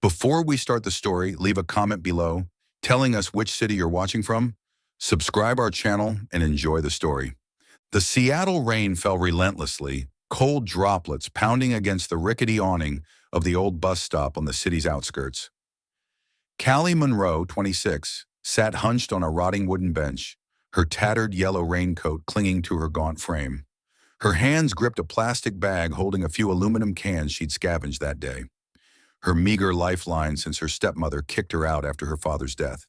Before we start the story, leave a comment below telling us which city you're watching from. Subscribe our channel and enjoy the story. The Seattle rain fell relentlessly, cold droplets pounding against the rickety awning of the old bus stop on the city's outskirts. Callie Monroe, 26, sat hunched on a rotting wooden bench, her tattered yellow raincoat clinging to her gaunt frame. Her hands gripped a plastic bag holding a few aluminum cans she'd scavenged that day, her meager lifeline since her stepmother kicked her out after her father's death.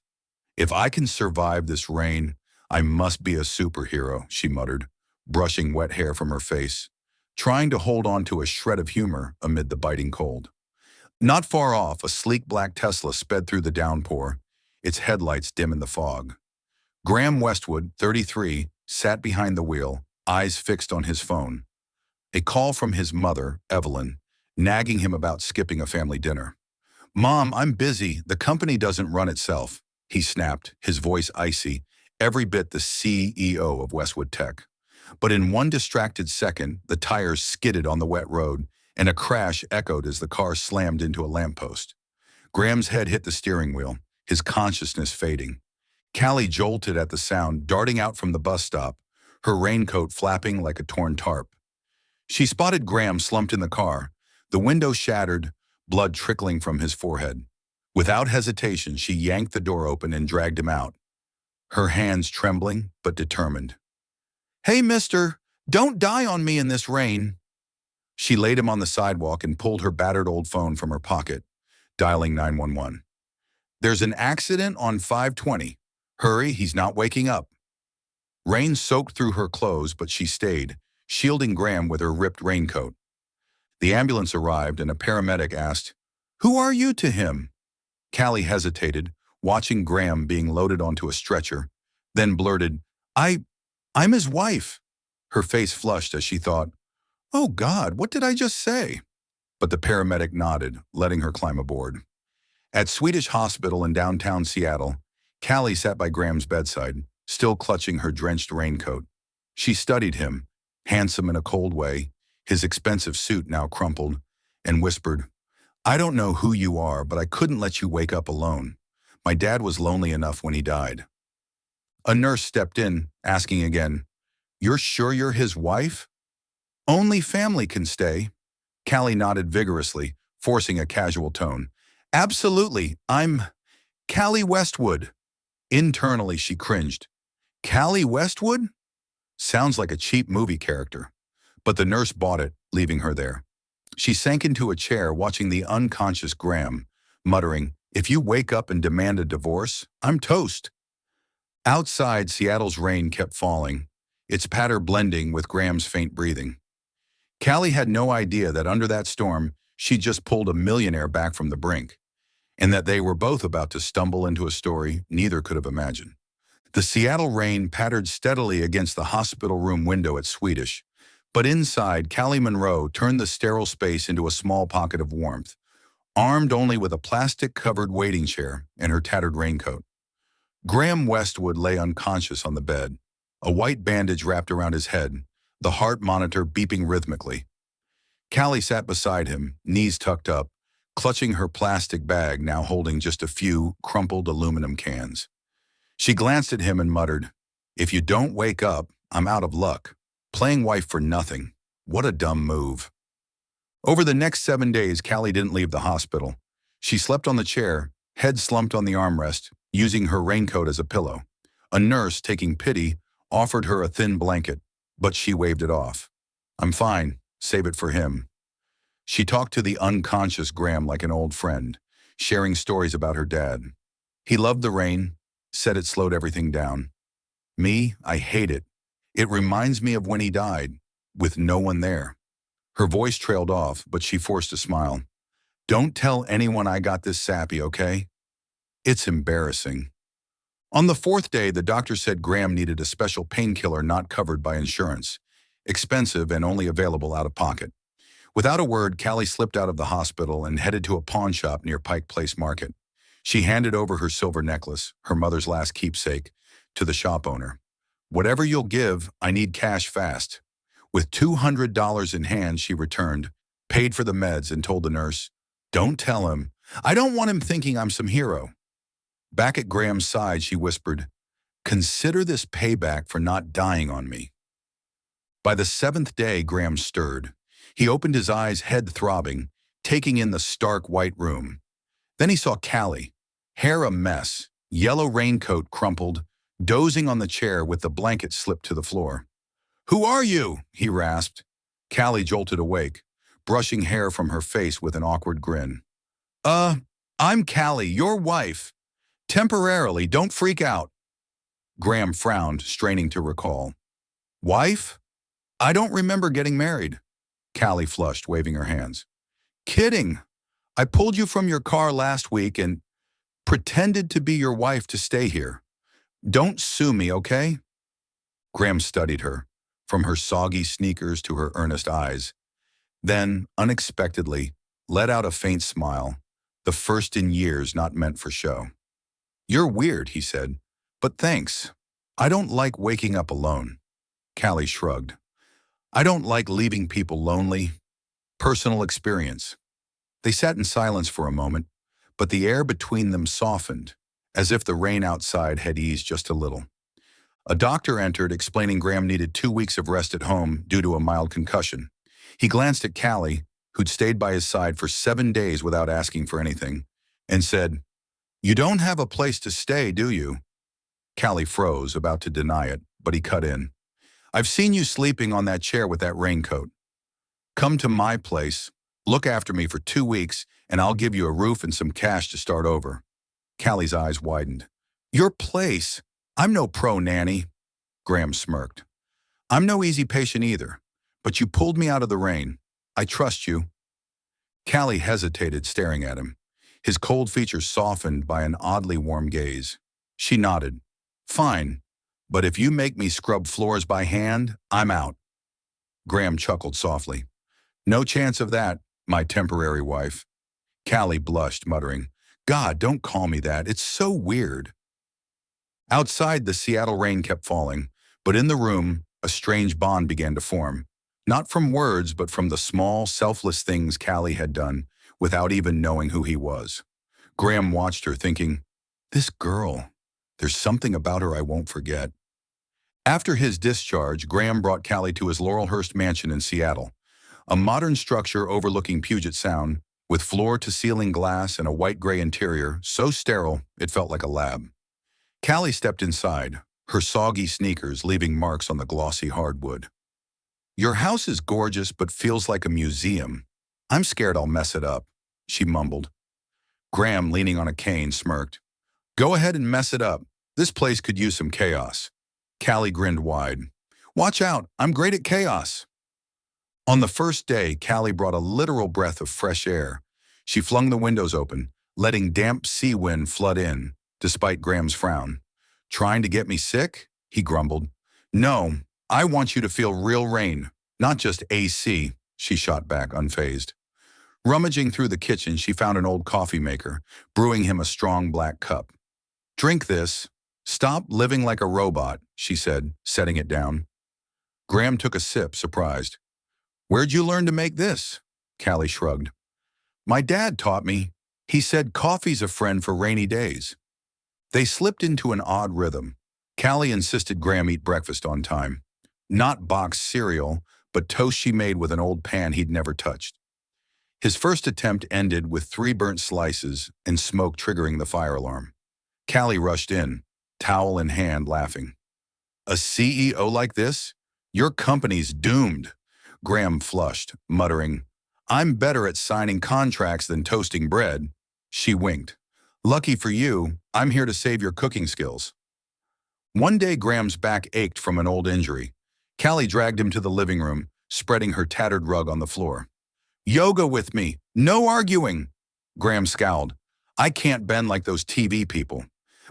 "If I can survive this rain, I must be a superhero," she muttered, brushing wet hair from her face, trying to hold on to a shred of humor amid the biting cold. Not far off, a sleek black Tesla sped through the downpour, its headlights dim in the fog. Graham Westwood, 33, sat behind the wheel, eyes fixed on his phone. A call from his mother, Evelyn, nagging him about skipping a family dinner. "Mom, I'm busy. The company doesn't run itself," he snapped, his voice icy, every bit the CEO of Westwood Tech. But in one distracted second, the tires skidded on the wet road, and a crash echoed as the car slammed into a lamppost. Graham's head hit the steering wheel, his consciousness fading. Callie jolted at the sound, darting out from the bus stop, her raincoat flapping like a torn tarp. She spotted Graham slumped in the car, the window shattered, blood trickling from his forehead. Without hesitation, she yanked the door open and dragged him out, her hands trembling but determined. "Hey, mister, don't die on me in this rain." She laid him on the sidewalk and pulled her battered old phone from her pocket, dialing 911. "There's an accident on 520. Hurry, he's not waking up." Rain soaked through her clothes, but she stayed, shielding Graham with her ripped raincoat. The ambulance arrived and a paramedic asked, "Who are you to him?" Callie hesitated, watching Graham being loaded onto a stretcher, then blurted, I'm his wife." Her face flushed as she thought, "Oh God, what did I just say?" But the paramedic nodded, letting her climb aboard. At Swedish Hospital in downtown Seattle, Callie sat by Graham's bedside, still clutching her drenched raincoat. She studied him, handsome in a cold way, his expensive suit now crumpled, and whispered, "I don't know who you are, but I couldn't let you wake up alone. My dad was lonely enough when he died." A nurse stepped in, asking again, "You're sure you're his wife?" "Only family can stay." Callie nodded vigorously, forcing a casual tone. "Absolutely, I'm Callie Westwood." Internally, she cringed. "Callie Westwood? Sounds like a cheap movie character." But the nurse bought it, leaving her there. She sank into a chair, watching the unconscious Graham, muttering, "If you wake up and demand a divorce, I'm toast." Outside, Seattle's rain kept falling, its patter blending with Graham's faint breathing. Callie had no idea that under that storm, she'd just pulled a millionaire back from the brink, and that they were both about to stumble into a story neither could have imagined. The Seattle rain pattered steadily against the hospital room window at Swedish, but inside, Callie Monroe turned the sterile space into a small pocket of warmth, armed only with a plastic-covered waiting chair and her tattered raincoat. Graham Westwood lay unconscious on the bed, a white bandage wrapped around his head, the heart monitor beeping rhythmically. Callie sat beside him, knees tucked up, clutching her plastic bag now holding just a few crumpled aluminum cans. She glanced at him and muttered, "If you don't wake up, I'm out of luck. Playing wife for nothing. What a dumb move." Over the next 7 days, Callie didn't leave the hospital. She slept on the chair, head slumped on the armrest, using her raincoat as a pillow. A nurse, taking pity, offered her a thin blanket, but she waved it off. "I'm fine. Save it for him." She talked to the unconscious Graham like an old friend, sharing stories about her dad. He loved the rain, said it slowed everything down. "Me, I hate it. It reminds me of when he died, with no one there." Her voice trailed off, but she forced a smile. "Don't tell anyone I got this sappy, okay? It's embarrassing." On the 4th day, the doctor said Graham needed a special painkiller not covered by insurance, expensive and only available out of pocket. Without a word, Callie slipped out of the hospital and headed to a pawn shop near Pike Place Market. She handed over her silver necklace, her mother's last keepsake, to the shop owner. "Whatever you'll give, I need cash fast." With $200 in hand, she returned, paid for the meds, and told the nurse, "Don't tell him, I don't want him thinking I'm some hero. Back at Graham's side, she whispered, consider this payback for not dying on me. By the seventh day, Graham stirred. He opened his eyes, head throbbing, taking in the stark white room. Then he saw Callie, hair a mess, yellow raincoat crumpled, dozing on the chair with the blanket slipped to the floor. Who are you? He rasped. Callie jolted awake, brushing hair from her face with an awkward grin. I'm Callie, your wife. Temporarily, don't freak out. Graham frowned, straining to recall. Wife? I don't remember getting married. Callie flushed, waving her hands. Kidding. I pulled you from your car last week and pretended to be your wife to stay here. Don't sue me, okay? Graham studied her, from her soggy sneakers to her earnest eyes. Then, unexpectedly, let out a faint smile, the first in years not meant for show. You're weird, he said, but thanks. I don't like waking up alone. Callie shrugged. I don't like leaving people lonely. Personal experience. They sat in silence for a moment, but the air between them softened, as if the rain outside had eased just a little. A doctor entered, explaining Graham needed 2 weeks of rest at home due to a mild concussion. He glanced at Callie, who'd stayed by his side for 7 days without asking for anything, and said, You don't have a place to stay, do you? Callie froze, about to deny it, but he cut in. I've seen you sleeping on that chair with that raincoat. Come to my place, look after me for 2 weeks, and I'll give you a roof and some cash to start over. Callie's eyes widened. Your place? I'm no pro nanny. Graham smirked. I'm no easy patient either, but you pulled me out of the rain. I trust you. Callie hesitated, staring at him. His cold features softened by an oddly warm gaze. She nodded. Fine, but if you make me scrub floors by hand, I'm out. Graham chuckled softly. No chance of that, my temporary wife. Callie blushed, muttering, God, don't call me that. It's so weird. Outside, the Seattle rain kept falling, but in the room, a strange bond began to form. Not from words, but from the small, selfless things Callie had done without even knowing who he was. Graham watched her, thinking, this girl, there's something about her I won't forget. After his discharge, Graham brought Callie to his Laurelhurst mansion in Seattle, a modern structure overlooking Puget Sound, with floor-to-ceiling glass and a white-gray interior, so sterile it felt like a lab. Callie stepped inside, her soggy sneakers leaving marks on the glossy hardwood. Your house is gorgeous but feels like a museum. I'm scared I'll mess it up, she mumbled. Graham, leaning on a cane, smirked. Go ahead and mess it up. This place could use some chaos. Callie grinned wide. Watch out, I'm great at chaos. On the first day, Callie brought a literal breath of fresh air. She flung the windows open, letting damp sea wind flood in, despite Graham's frown. Trying to get me sick? He grumbled. No, I want you to feel real rain, not just AC, she shot back, unfazed. Rummaging through the kitchen, she found an old coffee maker, brewing him a strong black cup. Drink this. Stop living like a robot, she said, setting it down. Graham took a sip, surprised. Where'd you learn to make this? Callie shrugged. My dad taught me. He said coffee's a friend for rainy days. They slipped into an odd rhythm. Callie insisted Graham eat breakfast on time. Not boxed cereal, but toast she made with an old pan he'd never touched. His first attempt ended with 3 burnt slices and smoke triggering the fire alarm. Callie rushed in, towel in hand, laughing. A CEO like this? Your company's doomed. Graham flushed, muttering, I'm better at signing contracts than toasting bread. She winked. Lucky for you, I'm here to save your cooking skills. One day Graham's back ached from an old injury. Callie dragged him to the living room, spreading her tattered rug on the floor. Yoga with me, no arguing. Graham scowled. I can't bend like those TV people.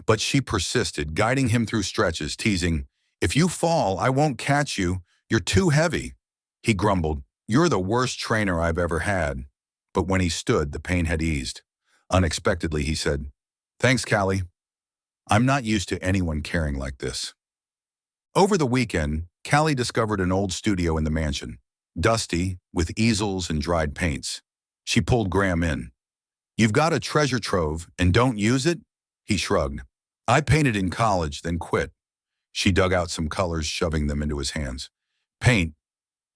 But she persisted, guiding him through stretches, teasing, If you fall, I won't catch you. You're too heavy. He grumbled, You're the worst trainer I've ever had. But when he stood, the pain had eased. Unexpectedly, he said, Thanks, Callie. I'm not used to anyone caring like this. Over the weekend, Callie discovered an old studio in the mansion, dusty, with easels and dried paints. She pulled Graham in. You've got a treasure trove and don't use it? He shrugged. I painted in college, then quit. She dug out some colors, shoving them into his hands. Paint.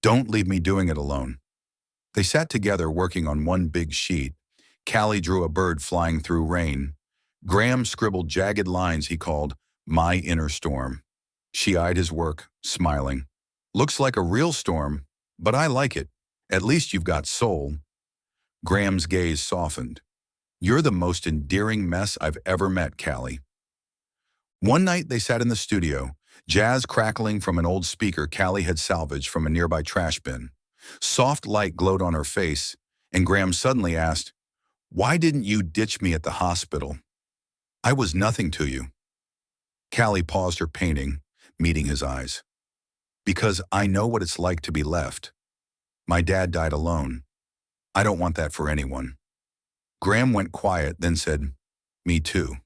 Don't leave me doing it alone. They sat together working on one big sheet. Callie drew a bird flying through rain. Graham scribbled jagged lines he called My Inner Storm. She eyed his work, smiling. Looks like a real storm, but I like it. At least you've got soul. Graham's gaze softened. You're the most endearing mess I've ever met, Callie. One night they sat in the studio, jazz crackling from an old speaker Callie had salvaged from a nearby trash bin. Soft light glowed on her face, and Graham suddenly asked, Why didn't you ditch me at the hospital? I was nothing to you. Callie paused her painting, meeting his eyes. Because I know what it's like to be left. My dad died alone. I don't want that for anyone. Graham went quiet, then said, Me too.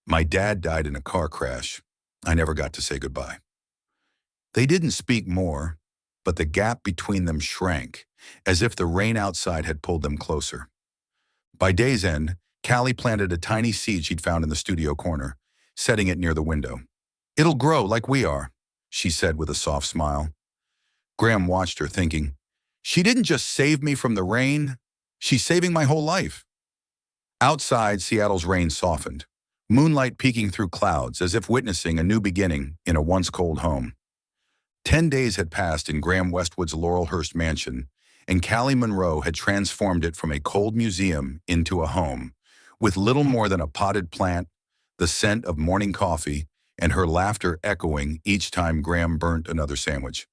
My dad died in a car crash. I never got to say goodbye. They didn't speak more, but the gap between them shrank, as if the rain outside had pulled them closer. By day's end, Callie planted a tiny seed she'd found in the studio corner, setting it near the window. It'll grow like we are, she said with a soft smile. Graham watched her, thinking, She didn't just save me from the rain, she's saving my whole life. Outside, Seattle's rain softened, moonlight peeking through clouds as if witnessing a new beginning in a once cold home. 10 days had passed in Graham Westwood's Laurelhurst mansion, and Callie Monroe had transformed it from a cold museum into a home, with little more than a potted plant, the scent of morning coffee, and her laughter echoing each time Graham burnt another sandwich.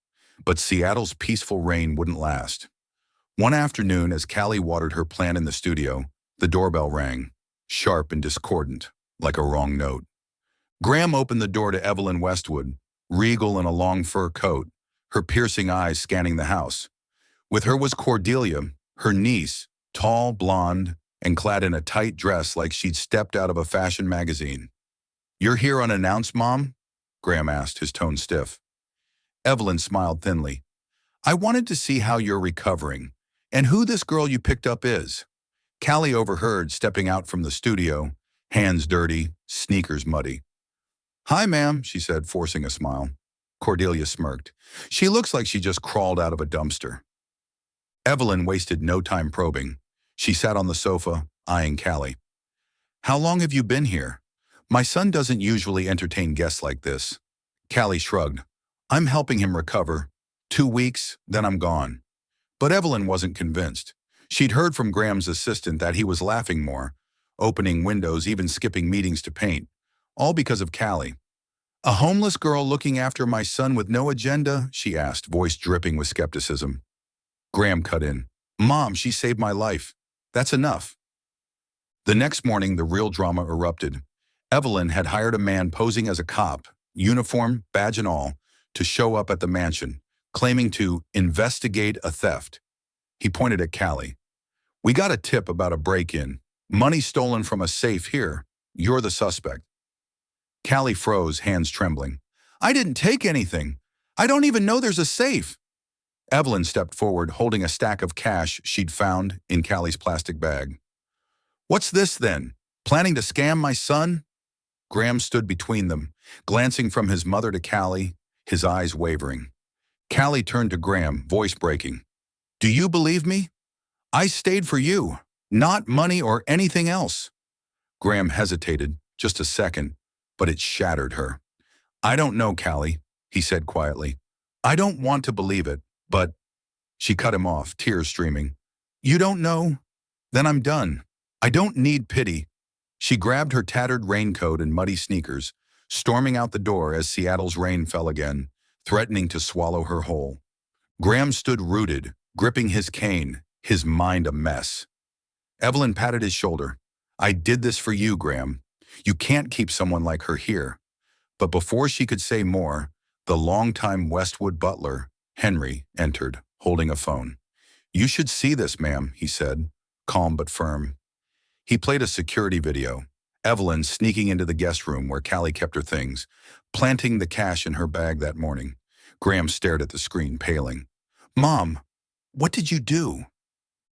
But Seattle's peaceful reign wouldn't last. One afternoon, as Callie watered her plant in the studio, the doorbell rang, sharp and discordant, like a wrong note. Graham opened the door to Evelyn Westwood, regal in a long fur coat, her piercing eyes scanning the house. With her was Cordelia, her niece, tall, blonde, and clad in a tight dress like she'd stepped out of a fashion magazine. You're here unannounced, Mom? Graham asked, his tone stiff. Evelyn smiled thinly. I wanted to see how you're recovering, and who this girl you picked up is. Callie overheard, stepping out from the studio, hands dirty, sneakers muddy. Hi, ma'am, she said, forcing a smile. Cordelia smirked. She looks like she just crawled out of a dumpster. Evelyn wasted no time probing. She sat on the sofa, eyeing Callie. How long have you been here? My son doesn't usually entertain guests like this. Callie shrugged. I'm helping him recover. 2 weeks, then I'm gone. But Evelyn wasn't convinced. She'd heard from Graham's assistant that he was laughing more, opening windows, even skipping meetings to paint, all because of Callie. A homeless girl looking after my son with no agenda? She asked, voice dripping with skepticism. Graham cut in. Mom, she saved my life. That's enough. The next morning, the real drama erupted. Evelyn had hired a man posing as a cop, uniform, badge and all, to show up at the mansion, claiming to investigate a theft. He pointed at Callie. We got a tip about a break-in. Money stolen from a safe here. You're the suspect. Callie froze, hands trembling. I didn't take anything. I don't even know there's a safe. Evelyn stepped forward, holding a stack of cash she'd found in Callie's plastic bag. What's this then? Planning to scam my son? Graham stood between them, glancing from his mother to Callie, his eyes wavering. Callie turned to Graham, voice breaking. Do you believe me? I stayed for you, not money or anything else. Graham hesitated, just a second, but it shattered her. I don't know, Callie, he said quietly. I don't want to believe it, but... She cut him off, tears streaming. You don't know? Then I'm done. I don't need pity. She grabbed her tattered raincoat and muddy sneakers, storming out the door as Seattle's rain fell again, threatening to swallow her whole. Graham stood rooted, gripping his cane, his mind a mess. Evelyn patted his shoulder. I did this for you, Graham. You can't keep someone like her here. But before she could say more, the longtime Westwood butler, Henry, entered, holding a phone. You should see this, ma'am, he said, calm but firm. He played a security video. Evelyn sneaking into the guest room where Callie kept her things, planting the cash in her bag that morning. Graham stared at the screen, paling. Mom, what did you do?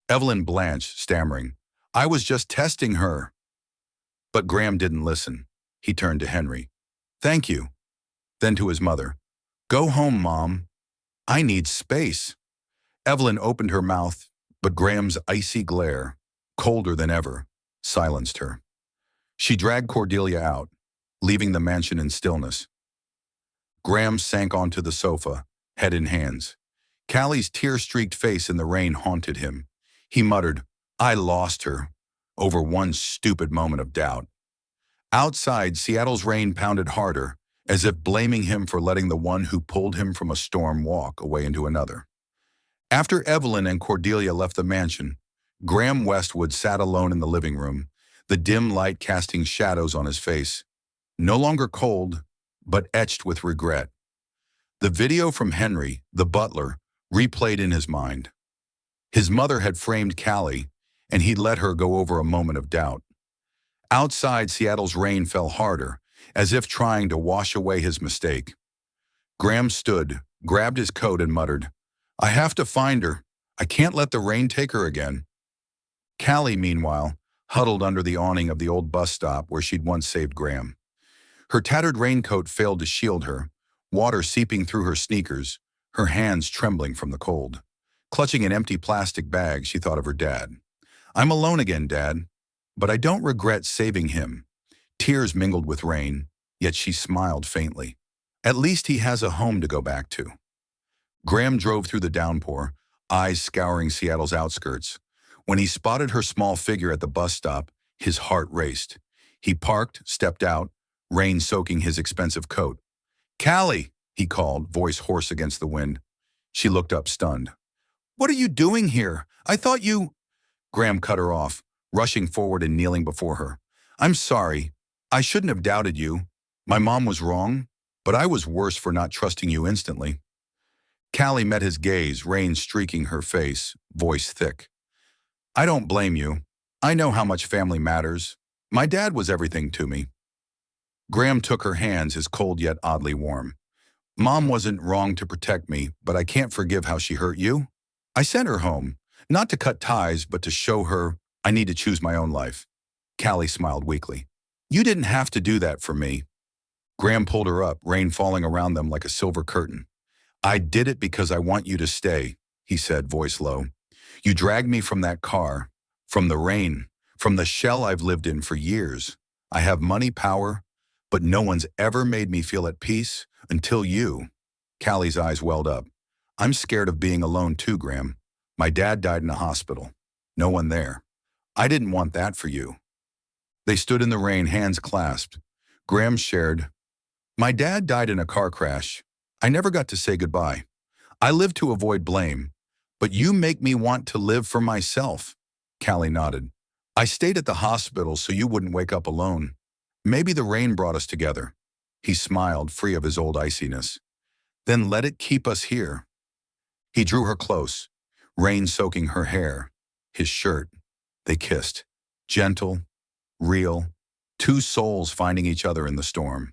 Evelyn blanched, stammering. I was just testing her. But Graham didn't listen. He turned to Henry. Thank you. Then to his mother. Go home, Mom. I need space. Evelyn opened her mouth, but Graham's icy glare, colder than ever, silenced her. She dragged Cordelia out, leaving the mansion in stillness. Graham sank onto the sofa, head in hands. Callie's tear-streaked face in the rain haunted him. He muttered, I lost her, over one stupid moment of doubt. Outside, Seattle's rain pounded harder, as if blaming him for letting the one who pulled him from a storm walk away into another. After Evelyn and Cordelia left the mansion, Graham Westwood sat alone in the living room, the dim light casting shadows on his face. No longer cold, but etched with regret. The video from Henry, the butler, replayed in his mind. His mother had framed Callie, and he'd let her go over a moment of doubt. Outside, Seattle's rain fell harder, as if trying to wash away his mistake. Graham stood, grabbed his coat, and muttered, I have to find her. I can't let the rain take her again. Callie, meanwhile, huddled under the awning of the old bus stop where she'd once saved Graham. Her tattered raincoat failed to shield her, water seeping through her sneakers, her hands trembling from the cold. Clutching an empty plastic bag, she thought of her dad. I'm alone again, Dad, but I don't regret saving him. Tears mingled with rain, yet she smiled faintly. At least he has a home to go back to. Graham drove through the downpour, eyes scouring Seattle's outskirts. When he spotted her small figure at the bus stop, his heart raced. He parked, stepped out, rain soaking his expensive coat. Callie, he called, voice hoarse against the wind. She looked up, stunned. What are you doing here? I thought you... Graham cut her off, rushing forward and kneeling before her. I'm sorry. I shouldn't have doubted you. My mom was wrong, but I was worse for not trusting you instantly. Callie met his gaze, rain streaking her face, voice thick. I don't blame you. I know how much family matters. My dad was everything to me. Graham took her hands, his cold yet oddly warm. Mom wasn't wrong to protect me, but I can't forgive how she hurt you. I sent her home, not to cut ties, but to show her I need to choose my own life. Callie smiled weakly. You didn't have to do that for me. Graham pulled her up, rain falling around them like a silver curtain. I did it because I want you to stay, he said, voice low. You dragged me from that car, from the rain, from the shell I've lived in for years. I have money, power, but no one's ever made me feel at peace until you. Callie's eyes welled up. I'm scared of being alone too, Graham. My dad died in a hospital. No one there. I didn't want that for you. They stood in the rain, hands clasped. Graham shared, my dad died in a car crash. I never got to say goodbye. I lived to avoid blame, but you make me want to live for myself. Callie nodded. I stayed at the hospital so you wouldn't wake up alone. Maybe the rain brought us together. He smiled, free of his old iciness. Then let it keep us here. He drew her close, rain soaking her hair, his shirt. They kissed, gentle, real, two souls finding each other in the storm.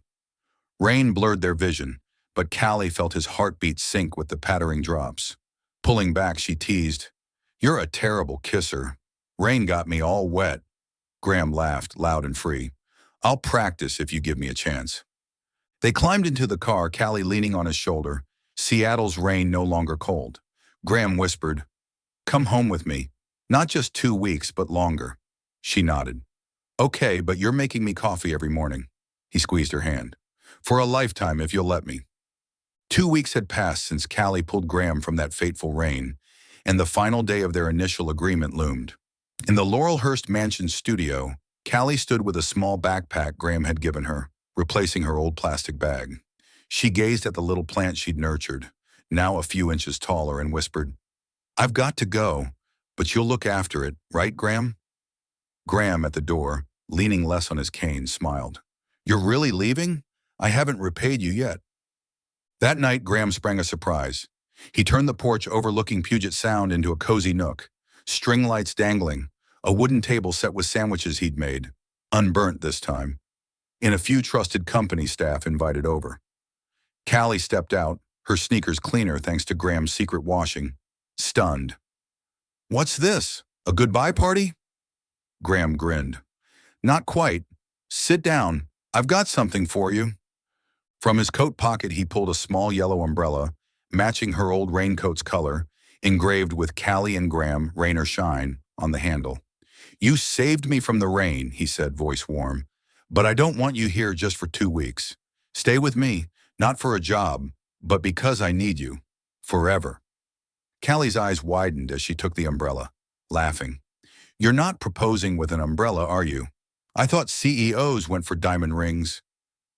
Rain blurred their vision, but Callie felt his heartbeat sink with the pattering drops. Pulling back, she teased, You're a terrible kisser. Rain got me all wet. Graham laughed, loud and free. I'll practice if you give me a chance. They climbed into the car, Callie leaning on his shoulder, Seattle's rain no longer cold. Graham whispered, Come home with me. Not just 2 weeks, but longer. She nodded. Okay, but you're making me coffee every morning. He squeezed her hand. For a lifetime, if you'll let me. 2 weeks had passed since Callie pulled Graham from that fateful rain, and the final day of their initial agreement loomed. In the Laurelhurst Mansion studio, Callie stood with a small backpack Graham had given her, replacing her old plastic bag. She gazed at the little plant she'd nurtured, now a few inches taller, and whispered, I've got to go, but you'll look after it, right, Graham? Graham, at the door, leaning less on his cane, smiled. You're really leaving? I haven't repaid you yet. That night, Graham sprang a surprise. He turned the porch overlooking Puget Sound into a cozy nook, string lights dangling, a wooden table set with sandwiches he'd made, unburnt this time, and a few trusted company staff invited over. Callie stepped out, her sneakers cleaner thanks to Graham's secret washing, stunned. What's this? A goodbye party? Graham grinned. Not quite. Sit down. I've got something for you. From his coat pocket, he pulled a small yellow umbrella, matching her old raincoat's color, engraved with Callie and Graham, rain or shine, on the handle. You saved me from the rain, he said, voice warm. But I don't want you here just for 2 weeks. Stay with me, not for a job, but because I need you. Forever. Callie's eyes widened as she took the umbrella, laughing. You're not proposing with an umbrella, are you? I thought CEOs went for diamond rings.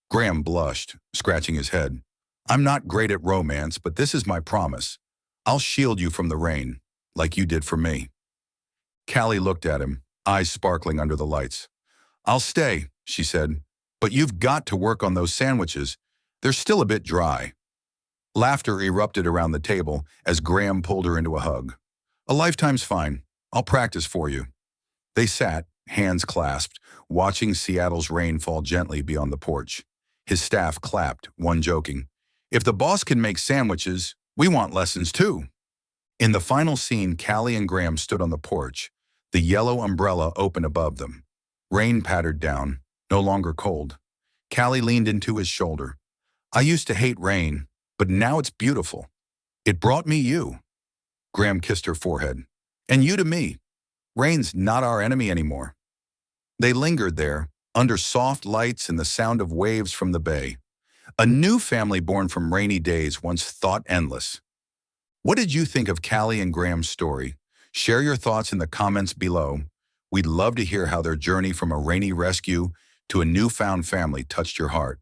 Graham blushed, scratching his head. I'm not great at romance, but this is my promise. I'll shield you from the rain, like you did for me. Callie looked at him, eyes sparkling under the lights. I'll stay, she said, but you've got to work on those sandwiches. They're still a bit dry. Laughter erupted around the table as Graham pulled her into a hug. A lifetime's fine. I'll practice for you. They sat, hands clasped, watching Seattle's rain fall gently beyond the porch. His staff clapped, one joking. If the boss can make sandwiches, we want lessons too. In the final scene, Callie and Graham stood on the porch, the yellow umbrella open above them. Rain pattered down, no longer cold. Callie leaned into his shoulder. I used to hate rain, but now it's beautiful. It brought me you. Graham kissed her forehead. And you to me. Rain's not our enemy anymore. They lingered there, under soft lights and the sound of waves from the bay. A new family born from rainy days once thought endless. What did you think of Callie and Graham's story? Share your thoughts in the comments below. We'd love to hear how their journey from a rainy rescue to a newfound family touched your heart.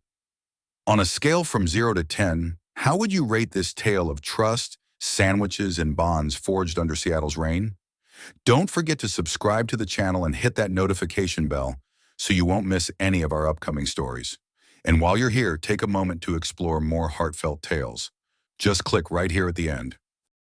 On a scale from 0 to 10, how would you rate this tale of trust, sandwiches, and bonds forged under Seattle's rain? Don't forget to subscribe to the channel and hit that notification bell so you won't miss any of our upcoming stories. And while you're here, take a moment to explore more heartfelt tales. Just click right here at the end.